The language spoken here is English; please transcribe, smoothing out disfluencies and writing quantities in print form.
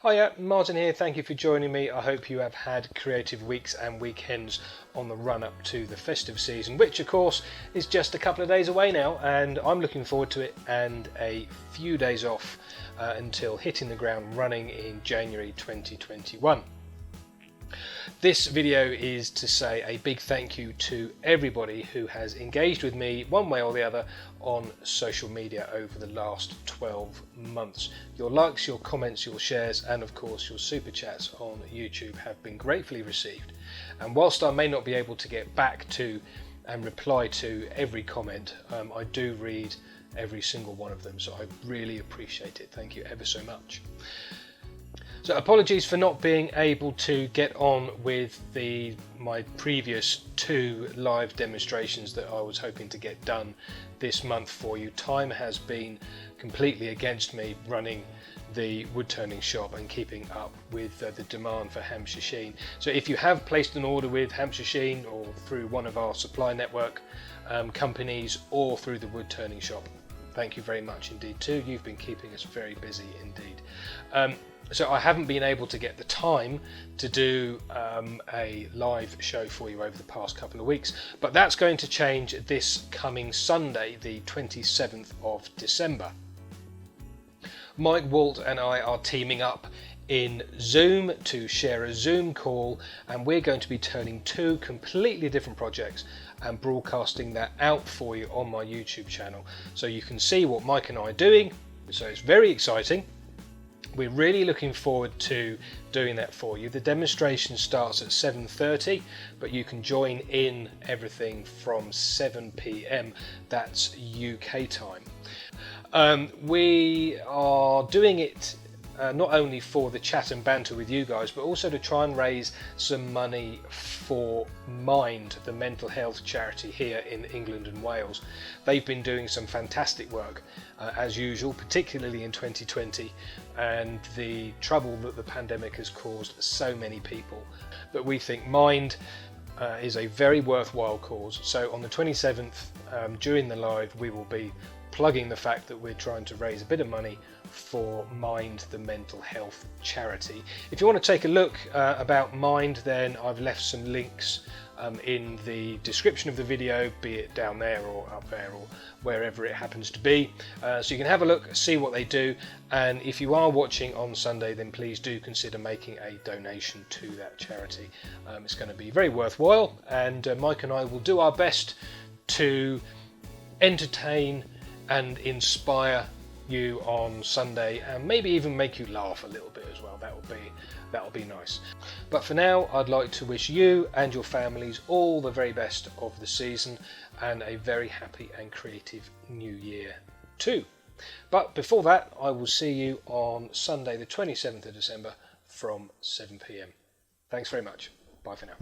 Hiya, Martin here. Thank you for joining me. I hope you have had creative weeks and weekends on the run up to the festive season, which of course is just a couple of days away now, and I'm looking forward to it, and a few days off until hitting the ground running in January 2021. This video is to say a big thank you to everybody who has engaged with me one way or the other on social media over the last 12 months. Your likes, your comments, your shares, and of course your super chats on YouTube have been gratefully received. And whilst I may not be able to get back to and reply to every comment, I do read every single one of them, so I really appreciate it. Thank you ever so much. So apologies for not being able to get on with my previous 2 live demonstrations that I was hoping to get done this month for you. Time has been completely against me running the woodturning shop and keeping up with the demand for Hampshire Sheen. So if you have placed an order with Hampshire Sheen or through one of our supply network companies or through the woodturning shop, thank you very much indeed too. You've been keeping us very busy indeed. So I haven't been able to get the time to do a live show for you over the past couple of weeks, but that's going to change this coming Sunday, the 27th of December. Mike, Waldt and I are teaming up in Zoom to share a Zoom call, and we're going to be turning 2 completely different projects and broadcasting that out for you on my YouTube channel, so you can see what Mike and I are doing. So it's very exciting. We're really looking forward to doing that for you. The demonstration starts at 7:30, but you can join in everything from 7 p.m. That's UK time. We are doing it not only for the chat and banter with you guys, but also to try and raise some money for Mind, the mental health charity here in England and Wales. They've been doing some fantastic work as usual, particularly in 2020, and the trouble that the pandemic has caused so many people. But we think Mind is a very worthwhile cause. So on the 27th, during the live, we will be plugging the fact that we're trying to raise a bit of money for Mind, the mental health charity. If you want to take a look about Mind, then I've left some links in the description of the video, be it down there or up there or wherever it happens to be, so you can have a look, see what they do, and if you are watching on Sunday, then please do consider making a donation to that charity. It's going to be very worthwhile, and Mike and I will do our best to entertain and inspire you on Sunday, and maybe even make you laugh a little bit as well. That'll be nice. But for now, I'd like to wish you and your families all the very best of the season, and a very happy and creative new year too. But before that, I will see you on Sunday the 27th of December from 7 p.m. Thanks very much. Bye for now.